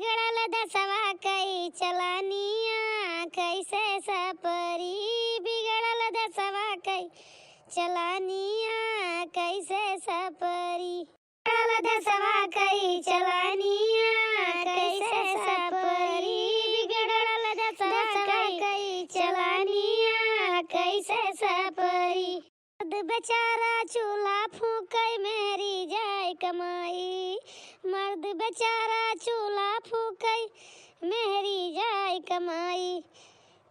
बिगड़ल दसवा कई चलानिया कैसे सपरी। बिगड़ल दसवा कई चलानिया कैसे सपरी। बिगड़ल दसवा कई चलानिया कैसे सपरी। बिगड़ल दसवा कई चलानिया कैसे सपरी। मर्द बेचारा चूल्हा फूकै मेरी जाय कमाई। मर्द बेचारा चूल्हा फूकै मेरी जाय कमाई।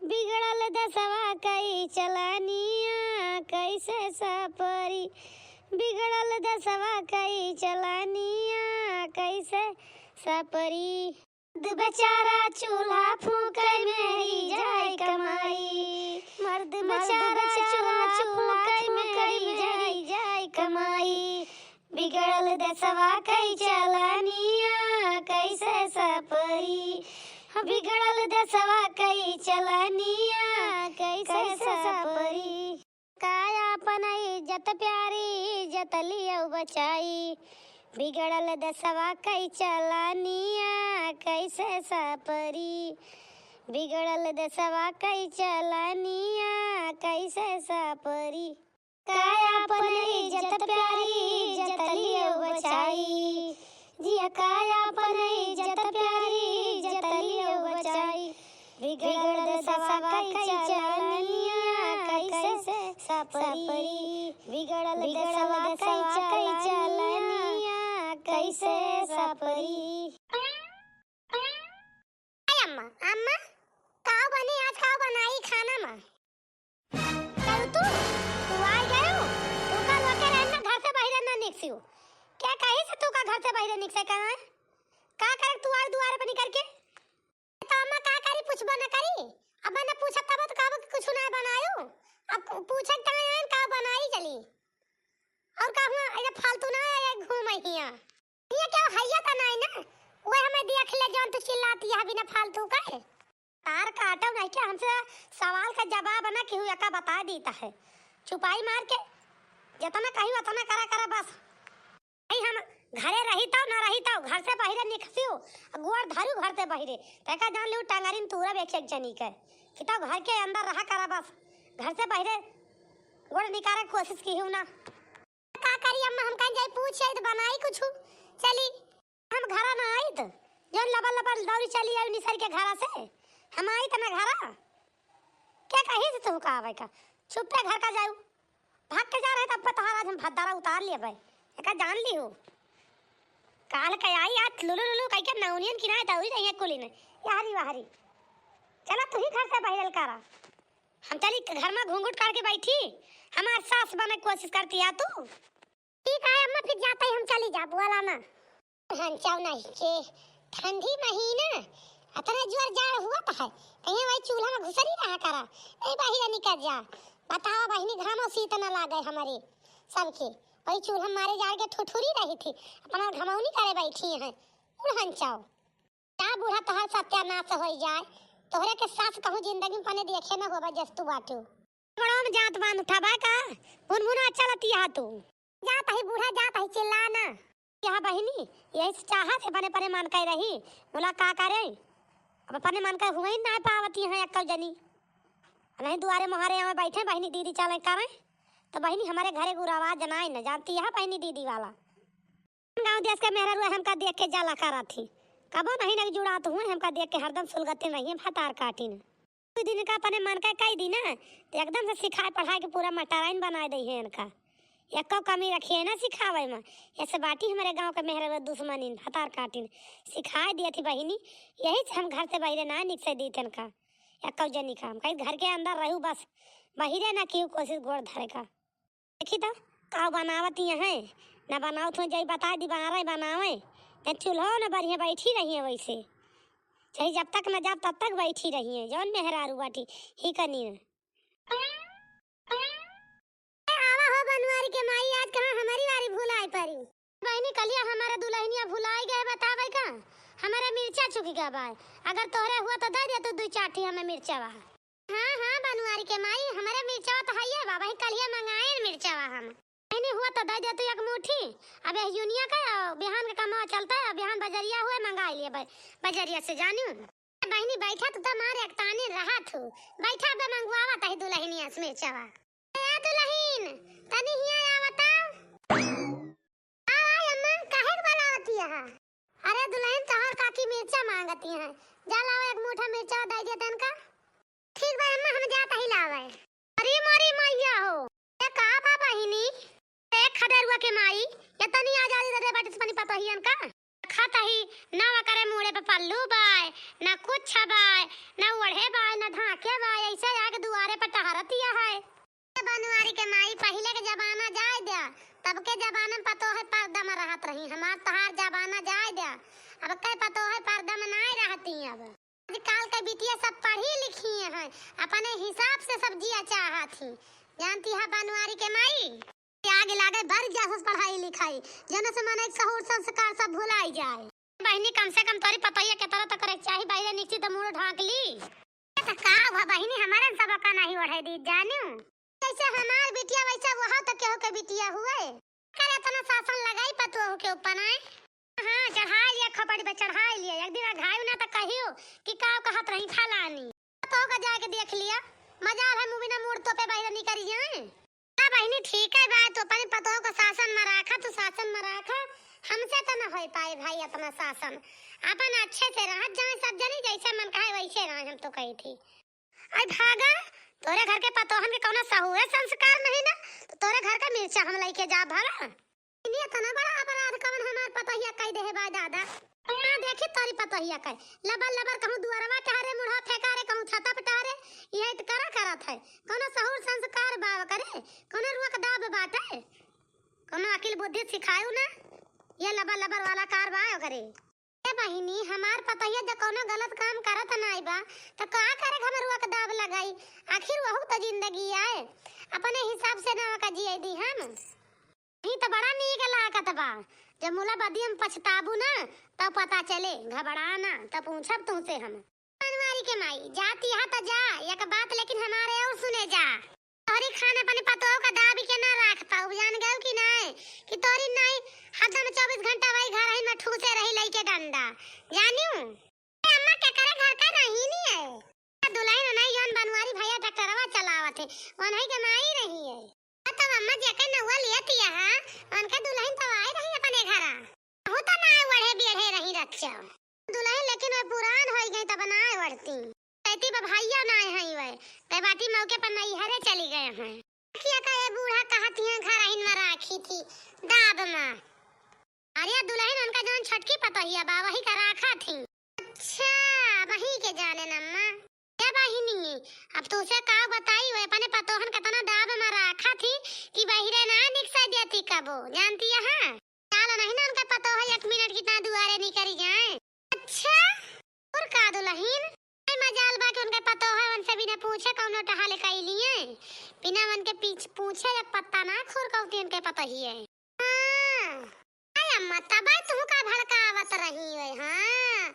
बिगड़ल दसवा कई चलानिया कैसे सपरी। बिगड़ल दसवा कई चलानिया कैसे सपरी। मर्द बेचारा चूल्हा फूकै मेरी जाय कमाई। मर्द बेचारा चूल्हा फूकै मेरी जाय कमाई। बिगड़ल दसवा कई चलानिया कैसे सपरी। बिगड़ल दसवा कई चलानिया कैसे सपरी। काया पनई इज्जत प्यारी इज्जत लियो बचाई। बिगड़ल दसवा कई चलानिया कैसे सपरी। बिगड़ल दसवा कई चलानिया कैसे सपरी। काया पनई इज्जत प्यारी इज्जत लियो बचाई। जिया काया पनई इज्जत प्यारी इज्जत लियो बचाई। बिगड़ल दसवा कई चलानिया कैसे सपरी। बिगड़ल दसवा कई चलानिया कैसे सपरी। अम्मा अम्मा काव बनी आज काव बनाई खाना में। तू आ गयो तू का लोके रहना घर से बाहर ना निकसियो। क्या कही से तू का घर से बाहर निकसे का करे तू आ दुआरे पर निकल के। तो अम्मा का करी पूछबो ना करी। अब ना पूछब तब तो कहब कुछ ना बनायो। अब पूछक त का बनाई चली और कहूं ये फालतू ना ये घूम हिया ये क्या हैया त नहीं ना। ओए हमें देख ले जान तू चिल्लाती है बिना फालतू का। तार काटो नहीं के हमसे सवाल का जवाब ना केहू एका बता देता है। छुपाई मार के जितना कही उतना करा करा बस। नहीं हम घरे रही तो ना रही तो घर से बाहर निकसियो गोर धरू घर से बाहर तका जान ले टांगरी में तूरा एक जनी के कि तो घर के अंदर रहा करा बस। घर से बाहर गोड़ निकाले कोशिश की हूं ना का करी अम्मा हम कहीं जाई पूछ तो बनाई कुछ चली। हम घरा ना आई तो जन लबल लबल दौड़ी चली आई निसर के घरा से हम आई तना घरा। क्या कही से तू का आवे का चुप पे घर का जाऊ भाग के जा रहे तब तहारा हम भद्दारा उतार लिए भाई एका जान ली हो। काल के आई आज लुलु लुलु कह के नौनियन किनाए दौड़ी रही है कुली ने यारी वाहरी। चला तू ही घर से बाहर करा हम चली घर में घूंघट करके बैठी हमार सास बने कोशिश करती है तू। ठीक है अम्मा फिर जाते ही हम चली जा बुआला ना। हंचाव नहीं के ठंडी महीना अतने जोर जाड़ हुआ तो है कहीं वही चूल्हा में घुसरी रहा करा ए बाहर निकल जा। बताओ बहिनी घामो सीत न लागे हमारे सबके वही चूल्हा मारे जाड़ के ठुठुरी रही थी अपना घमौनी करे बैठी है। उड़ हंचाव क्या बूढ़ा तोहर सत्यानाश हो जाए तोहरे के सास कहूं जिंदगी में पने देखे न होबा जस्तु बाटू। बड़ो में जात बांध उठाबा का मुनमुना अच्छा लती है तू जात है बूढ़ा जात है चिल्ला ना। यह बहिनी यही चाहत है बने पने मान के रही बोला का करे अब अपने मन का हुई ना पावती है अक्कल जनी नहीं दुआरे मोहरे में बैठे बहिनी दीदी चले करे तो बहिनी हमारे घरे गुरावा जनाई न जानती है बहिनी दीदी वाला गांव देश के मेहरा रुआ हमका देख के जाला करा थी कबो नहीं न जुड़ात हुए हमका देख के हरदम सुलगते नहीं फटार काटी न दिन का अपने मन का कई दिन तो एकदम से सिखाए पढ़ाई के पूरा मटाराइन बना दे है इनका एको कमी रखी है ना सिखावे में ऐसे बाटी हमारे गांव के मेहरा दुश्मनी फटार काटी सिखाए दिए थी बहिनी यही से हम घर से बाहर ना निक से दी थे का एको जनी का हम कहीं घर के अंदर रहूँ बस बाहर ना की कोशिश गोड़ धरे का। देखी तो का बनावत है ना बनाओ तो जय बता दी बना रहे बनावे न चूल्हो न बढ़िया बैठी रही है वैसे चाहे जब तक न जब तब तक बैठी रही है जौन मेहरारू बाटी ही करनी है। आवा हो बनवारी के माई आज कहाँ हमारी वारी भुलाई परी बहनी कलिया हमारे दुल्हनिया भुलाई गए बतावे का हमारे मिर्चा चुकी गया बा अगर तोहरे हुआ तो दे दे तू 2 चाटी हमें मिर्चा बा। हाँ हाँ बनवारी के माई हमारे मिर्चा तो है बाबा कलिया मंगाए मिर्चा हम बहनी हुआ तो दे दे तू एक मुट्ठी। अबे यूनिया का बिहान का कमा चलता है, बिहान बजरिया हुए मंगा लिए बजरिया से जानियो। बहनी बैठा तो मारे एक ताने रहा थू, बैठा बे मंगवावा तही दुल्हनिया से मिर्चावा। ए दुल्हन तनी हिया आवता। आ अम्मा काहे बुलावती है? अरे दुल्हन तोहर काकी मिर्चा मांगती है, जा लावा एक मुठा मिर्चा दे दे तनका। ठीक बा अम्मा, हम जात ही लावे। अरे मोरी मैया हो, ये का बा बहिनी? एक खदेरुआ के माई ये तनी आजादी दे बाटी पानी पता हियन का खाता ही ना करे मुड़े पे पल्लू बाय ना कुछ बाय ना ओढ़े बाय ना धाके बाय, ऐसे आके दुआरे पे टहरतिया है। बनवारी के माई पहले के जमाना जाए दे, तब के जमाना में पतो है पर्दा में रहत रही, हमार तहार जमाना जाए दे, अब कई पतो है पर्दा में नहीं रहती। अब आजकल के बिटिया सब पढ़ी लिखी हैं, अपने हिसाब से सब्जियां चाहत थी, जानती है बनवारी के माई। आगे लागे भर जासस पढ़ाई लिखाई, जन से मन एक सहूर संस्कार सब भुलाई जाए। बहनी कम से कम तोरी पतोहिया के तरह तो करे चाहिए, बाहर निकली तो मुंह ढाक ली। तो का हुआ बहनी, हमारे सब का नहीं ओढ़े दी जानियो, जैसे हमार बिटिया वैसा वहां तक केहू के बिटिया हुए। करे इतना शासन लगाई पतोह के ऊपर आए। हां चढ़ा लिया, खपड़ी पे चढ़ा लिया, एक दिन घायु ना तो कहियो कि का कहत रही फलानी तो का जाके देख लिया। मजा है मूवी ना मूड तो पे बाहर निकल जाए। बहनी ठीक है बात, तो अपन पतो को शासन में रखा तो शासन में रखा, हमसे तो न हो पाए भाई अपना शासन। अपन अच्छे से रह जाए सब जनी, जैसे मन कहे वैसे रह, हम तो कही थी। अरे भागा, तोरे घर के पतो हम के कोनो सहुए संस्कार नहीं ना, तो तोरे घर का मिर्चा हम लेके जा भला। इने तना बड़ा अपराध कवन हमार पतोहिया कह दे है बा दादा। ना देखी तोरी पतोहिया कह लबर लबर कहूं दुआरवा टहरे मुढ़ा फेंकारे, कहूं छता पे टहरे, यही तो करत है। कोनो सहूर संस्कार बाव करे, कोनो रुआ का दाब बाटे, कोनो अकिल बुद्धि सिखायू ना, ये लबर लबर वाला कारवायो करे। ए बहिनी हमार पतोहिया जब कोनो गलत काम करत नहीं बा तो का करे, हम रुआ का दाब लगाई, आखिर वहू तो जिंदगी आए, अपने हिसाब से ना का जिए दी हम। ही तो बड़ा नीक लागत बा, जब मुला बदी हम पछताबू ना तब पता चले, घबराना तब पूछब तुमसे हम। बनवारी के माई जाती है तो जा, एक बात लेकिन हमारे और सुने जा, तोरी खाने पानी पतो का दाबी के ना रख पाऊ, जान गयो कि नहीं कि तोरी नहीं हदम 24 घंटा वही घर ही में ठूसे रही लइके डंडा जानियो। अम्मा के करे घर का नहीं है, दुल्हन नहीं जौन बनवारी भैया ट्रैक्टरवा चलावत है वही के माई रही है। तो अम्मा जेके नौवा लियती है उनके दुल्हन तो आई रही अपने घरा, हो तो ना वढ़े बेढ़े रही रक्षा दुल्हन, लेकिन वो पुरान हो गई तब ना वढ़ती, कहती बा भैया ना है वे ते बाटी मौके पर नहीं हरे चली गए हैं। किया का ये बूढ़ा कहती है घर हिन में राखी थी दाब में, अरे दुल्हन उनका जौन छटकी पतोहिया बा वही का राखा थी। अच्छा वही के जाने नम्मा क्या बहिनी, अब तो उसे का बताई वे अपने पतोहन कितना दाब में रखा थी कि बहिरे ना निकसा देती कबो, जानती है हां चाल नहीं ना उनका पतो है 1 मिनट कितना दुआरे निकल जाए। अच्छा और का दुल्हन आई मजाल बा के उनके पतो है उनसे बिना पूछे कौनो टहाले कई लिए, बिना मन के पीछे पूछे एक पत्ता ना खुर कौती उनके पतो ही है। हां आई अम्मा तब तू का भड़कावत रही है। हां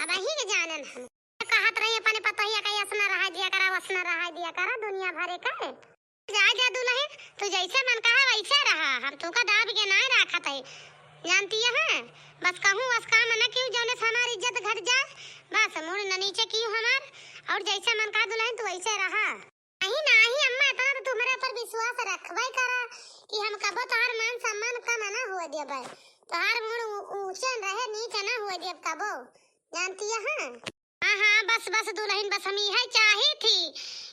अब ही के जानन हम कहत रही अपने पतोहिया का असना रहा दिया करा, वसना रहा दिया करा, दुनिया भरे का जा जा दुल्हन तू जैसे मन कहा वैसे रहा, हम तू का दाब के ना रखत है, जानती है बस कहूं बस काम न क्यों जौने से हमारी इज्जत घट जाए, बस मुड़ न नीचे क्यों हमार, और जैसे मन कहा दुल्हन तू वैसे रहा। नहीं अम्मा इतना तो तुम्हारे ऊपर विश्वास रखबई करा कि हम कबो तोहार मान सम्मान कम ना हो देबे, तोहार मुड़ ऊंचे रहे नीचे ना हो देब कबो, जानती है। हां बस बस दुल्हन बस हम यही चाही थी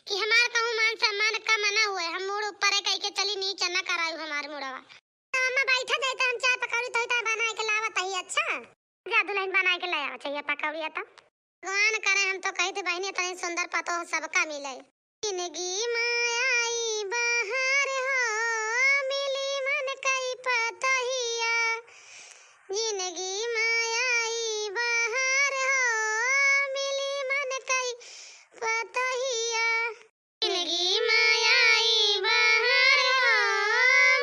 कि हमार कहूं मान सम्मान कम ना हुए, हम मुड़ ऊपर कह के चली नीचे ना करायू हमार मुड़वा। अम्मा बैठा जाता हम चाय पकौड़ी तो बना के लावत है। अच्छा जा दुल्हन बना के ले आवा चाहिए पकौड़ी तो भगवान करे, हम तो कहते बहनी इतनी सुंदर पतो सबका मिले। जिंदगी माई बाहर हो मिली मन कई पतोहिया, जिंदगी माई बाहर हो मिली मन कई पतोहिया, जिंदगी माई बाहर हो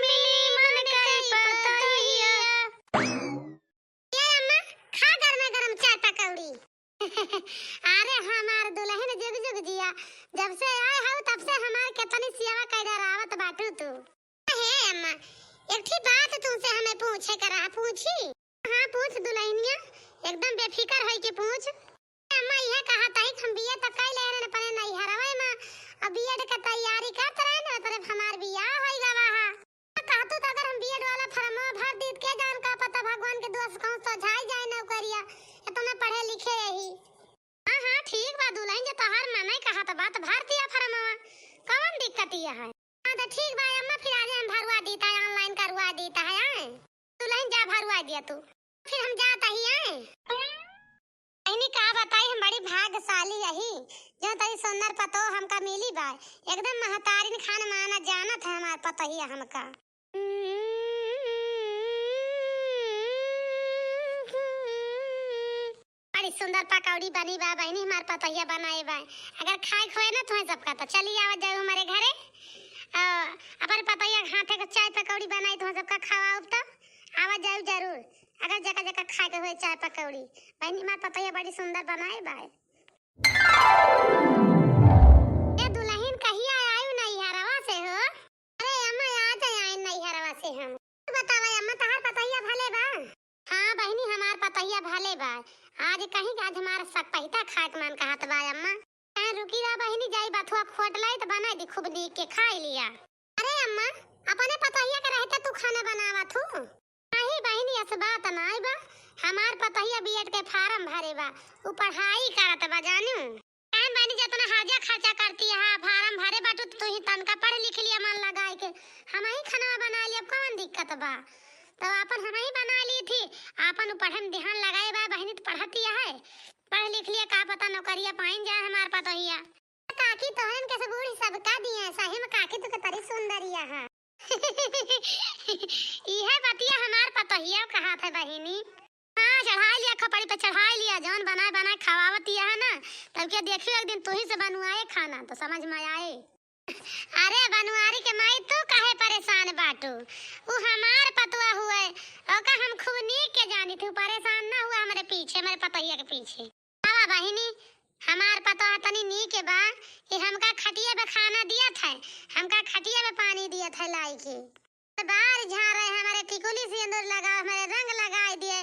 मिली मन कई पतोहिया। ये अम्मा खा गरम चाय पकौड़ी। अरे हमार दुल्हन जुग जुग जिया, जब से आए हो तब से हमार कितनी सेवा कर रावत बाटू तू। हे अम्मा एक ठीक बात तुमसे हमें पूछे करा पूछी। हाँ पूछ दुल्हनिया, एकदम बेफिकर है कि पूछ। अम्मा यह कहा था कि हम बिया तक कई लेने पने नहीं हरवे में अब बीएड का तैयारी करत रहे ना तरफ हमार बिया होई गवा हा। कहतु तो अगर हम बीएड वाला फॉर्म भर दीत के जान का पता भगवान के दोस्त कहूं तो झाई जाए नौकरिया इतना पढ़े लिखे रही। हां हां ठीक बा दुल्हन जे तोहार मने कहा तो बात भारतीय फॉर्मवा कौन दिक्कत ये है। हां तो ठीक बा अम्मा फिर आज हम भरवा देता है ऑनलाइन करवा देता है। दुल्हन जा भरवा दिया तू फिर हम जाता ही आए। इन्हीं का बताई हम बड़ी भाग्यशाली रही जो तेरी सुंदर पतो हमका मिली बा एकदम महतारिन खान माना जानत है हमार पतो ही हमका। बड़ी सुंदर पकौड़ी बनी बा बहनी हमार पतो ही बनाए बा अगर खाए खोए ना तुम्हें सबका तो चली आवत जाओ हमारे घरे अपन पतो ही हाथे का चाय पकौड़ी बनाई तुम्हें सबका खवाओ तो आवत जाओ जरूर अगर जगह जगह खाए के हुए चाय पकौड़ी बहनी मार पता है बड़ी सुंदर बनाए बा। ए दुल्हन कहिया आयु नहीं हरवा से हो। अरे अम्मा आज आए नहीं हरवा से हम बतावा अम्मा तहार पतैया भले बा। हां बहनी हमार पतैया भले बा आज कहीं आज हमारा सकपहिता खाए मन कहत बा अम्मा कहीं रुकी रहा बहनी जाई बथुआ खोट लाई तो बना दी खूब दी के खाई लिया। अरे अम्मा अपने पतैया के रहते तू खाना बनावा थू नहीं बहनी ऐसे बात नहीं बा हमार पतैया बीएड के फार्म भरे बा उ पढ़ाई करत बा जानू कान बहनी जितना हाजा खर्चा करती है फार्म भरे बाटू तो ही तनका पढ़ लिख लिया मन लगाए के हम ही खाना बना लिया कौन दिक्कत बा तो अपन हम ही बना ली थी अपन पढ़न ध्यान लगाए बा बहनी तो पढ़ती है पढ़ लिख लिया का पता नौकरिया पाइन जाए हमार पतैया काकी तोहन के से बूढ़ी सबका दिए सही में काकी तो के तरी सुंदरिया है। यह बतिया हमार पतोहिया कहा था बहिनी। हां चढ़ा लिया खपड़ी पे चढ़ा लिया जौन बनाए बनाए खवावती है ना तब के देखियो एक दिन तू ही से बनवाए खाना तो समझ में आए। अरे बनवारी के माई तू काहे परेशान बाटू वो हमार पतवा हुए और का हम खूब नीक के जानी तू परेशान ना हुआ हमारे पीछे मेरे पतोहिया के पीछे। हां बहिनी हमार पतो तनी नीक बा कि हमका खटिया पे खाना दिया था हमका खटिया पे पानी दिया था लाई के बाहर झाड़ रहे हमारे टिकुली सिंदूर लगा हमारे रंग लगाए दिए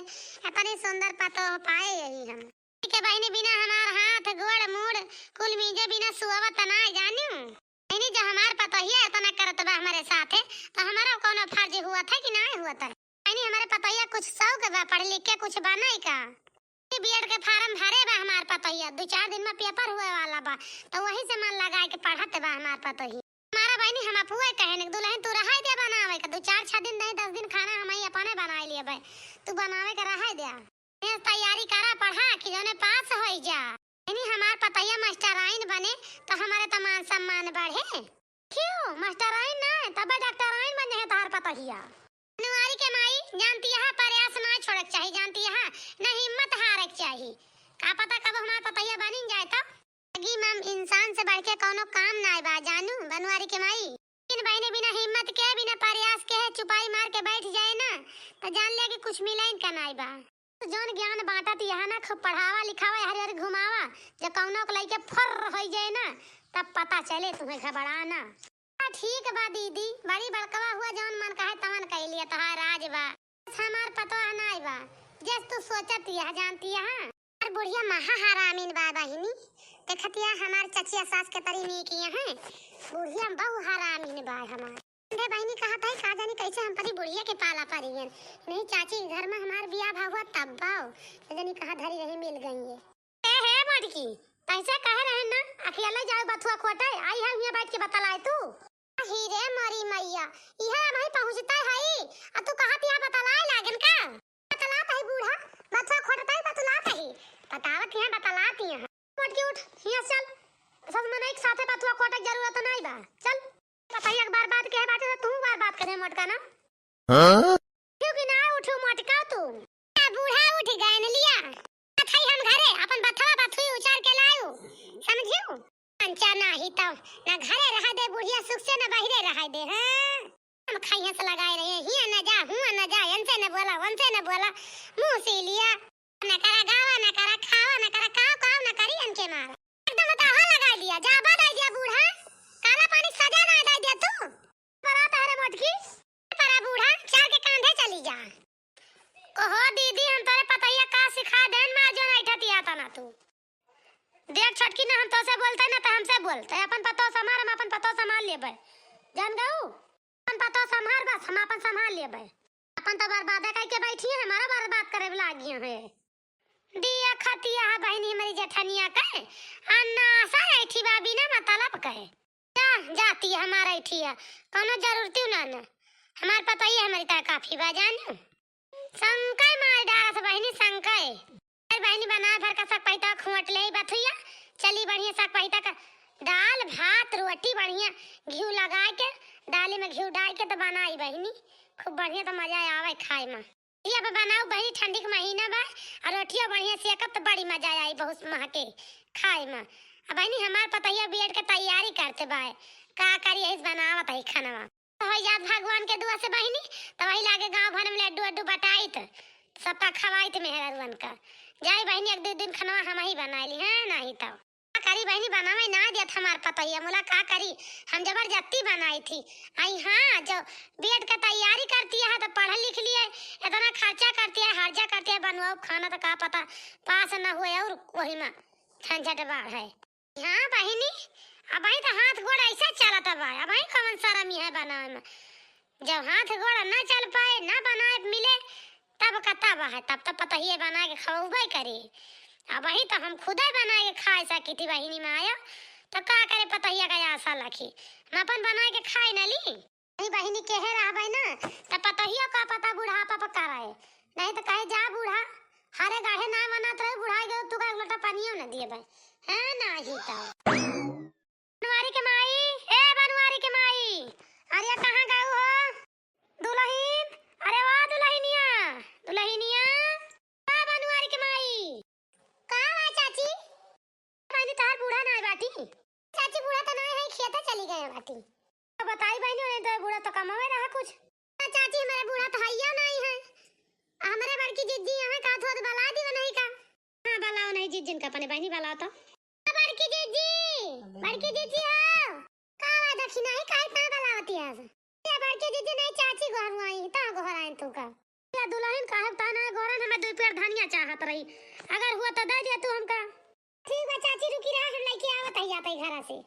इतनी सुंदर पतो पाए यही हम के बहनी बिना हमार हाथ गोड़ मुड़ कुल मीजे बिना सुवत ना जानू नहीं जो हमार पतो ही इतना करत बा हमारे साथ तो हमारा कोनो फर्ज हुआ था कि नहीं हुआ था नहीं हमारे पतोया कुछ शौक बा पढ़ लिख के कुछ बनाई का बीएड के फार्म भरे बा हमार पतोया 2-4 दिन में पेपर हुए वाला बा तो वही से मन लगाए के पढ़त बा हमार पतोही हमारा बहनी हम अपुए कहने दुल्हन तू रहाई दे बनावे का 2-4 दिन नहीं 10 दिन खाना हम ही अपने बनाए लिए बे तू बनावे का रहाई दे मैं तैयारी करा पढ़ा कि जने पास होई जा नहीं हमार पतैया मास्टराइन बने तो हमारे तो मान सम्मान बढ़े क्यों मास्टराइन ना तब डॉक्टराइन बने है तार पतैया अनुवारी के माई जानती है प्रयास ना छोड़क चाहिए जानती है ना हिम्मत हारक चाहिए का पता कब हमार पतैया बन जाए तो लगी मैम इंसान से बढ़ के कोनो काम ना बा जानू बनवारी के माई इन बहने बिना हिम्मत के बिना प्रयास के चुपाई मार के बैठ जाए ना तो जान ले कि कुछ मिला इनका ना बा तो जोन ज्ञान बांटत यहाँ ना खूब पढ़ावा लिखावा हर हर घुमावा जब कौनो को लेके फर हो जाए ना तब पता चले तुम्हें घबराना। ठीक बा दीदी बड़ी बड़कवा हुआ जौन मन कहे तवन कह लिया तोहार राज बा हमार पतो नहीं बा जस तू सोचत यह जानती है हर बुढ़िया महा हरामीन बा बहिनी देखतिया हमार चचिया सास के तरी नी किए हैं बुढ़िया बहु हरामीन बा हमार अंधे बहनी कहा था का जानी कैसे हम परी बुढ़िया के पाला परियन नहीं चाची घर में हमार बियाह भा हुआ तब बाओ जानी कहा धरी रही मिल गई है मटकी पैसा कह रहे ना अकेला जाओ बथुआ खोटे आई है यहां बैठ के बतलाए तू हीरे मरी मैया यह भाई पहुंचता है आ तू कहत यहां बतलाए लागन का बतलात है बूढ़ा बथुआ खोटता है बतलात है बतावत यहां बतलात है मटकी उठ यहां चल सब मन एक साथे बथुआ खोटे जरूरत नहीं बा चल बताइए एक बार बात कहे बात तू बार बात करे मटका ना हां क्यों ना उठो मटका तू बूढ़ा उठ गए न लिया थई हम घरे अपन बथवा बथुई उचार के लायो समझियो अंचा नहीं तो ना घरे रह दे बुढ़िया सुख से ना बाहरे रह दे हां हम खाइया से लगाए रहे हिया न जा हुआ न जा इनसे न बोला उनसे न बोला मुंह से लिया न करा गावा न करा खावा न करा काव न करी इनके मार एकदम तो हा लगा लिया जा बाद आ गया बूढ़ा काला पानी सजा ना दे तू परा तारे मटकी परा बूढ़ा तू देख छोटकी ना, हम तो से बोलते ना तो हमसे बोलते अपन पतो संभाल, हम अपन पतो संभाल लेबे। जान गऊ अपन पतो संभाल, बस हम अपन संभाल लेबे। अपन तो बर्बाद कह के बैठी है, हमारा बर्बाद करे लागी है। दिया खतिया है बहनी हमारी जेठनिया कहे अन्ना सा ऐठी बाबी ना मतलब कहे जा जाती है हमारा ऐठी है कोनो जरूरती ना ना हमार पता ही है हमारी ता काफी बाजान संकय मार डारस बहनी संकय बहनी बना भर का सक पैता खुंट ले बथुया चली बढ़िया सक पैता का दाल भात रोटी बढ़िया घी लगा के डाली में घी डाल के तो बनाई बहनी खूब बढ़िया तो मजा आवे खाए में। ये अब बनाओ बहनी ठंडी के महीना बा और रोटियां बढ़िया सेकब तो बड़ी मजा आई बहुत महके खाए में। अब बहनी हमार पता है बीएड के तैयारी करते बा का करिए इस बनावत है खाना तो हो जात भगवान के दुआ से बहनी तो वही लागे गांव भर में लड्डू अड्डू बटाई तो सबका खवाई मेहरवन का जाई बहनी एक दो दिन खाना हम ही बनाई है नहीं तो करी बहनी बनावे ना दिया हमार पता है मोला का करी हम जबरदस्ती बनाई थी आई हाँ जो बीएड का तैयारी करती है तो पढ़ लिख लिए इतना खर्चा करती है हर्जा करती है बनवाओ खाना तो का पता पास न हुए और वही में झंझट बाढ़ है। हाँ बहनी अब भाई तो हाथ गोड़ ऐसा चलता बा अब भाई कौन शर्म है बनावे में जब हाथ गोड़ ना चल पाए ना बनाए मिले तब कतब है तब तो पता ही बना के खवाबे करी। अब वही तो हम खुद ही बना के खाए सकी थी बहनी में आया तो का करे पता ही का आशा लखी हम अपन बना के खाए न ली नहीं बहनी कहे रहबे ना तो पता ही का पता बुढ़ापा पका रहे नहीं तो कहे जा बूढ़ा हरे गाढ़े ना बनात रहे बुढ़ा गए तू का लोटा पानियो न दिए भाई है ना ही तो बनवारी के माई ए बनवारी के माई अरे कहां गए हो दुल्हन अरे वाह दुल्हनिया दुल्हनिया वाह बनवारी के माई का है चाची बहनी तार बूढ़ा ना बाटी चाची बूढ़ा तो ना है खेत चली गए बाटी तो बताई बहनी ने तो बूढ़ा तो कमावे रहा कुछ चाची हमारा बूढ़ा तो हैया नहीं है हमारे बड़की जिज्जी यहां का थोड़ बला दी नहीं का हां बलाओ नहीं जिज्जन का अपने बहनी बलाओ तो बड़की जिज्जी आओ का दक्षिणा ही काहे ना बलावती है ये बड़की जिज्जी नहीं चाची घर आई ता घर आई तू का या दुल्हन का ता ना गोरन हमें दो पेड़ धनिया चाहत रही अगर हुआ तो दे दे तू हमका ठीक है चाची रुकी रहा हम लेके आवत है घर से।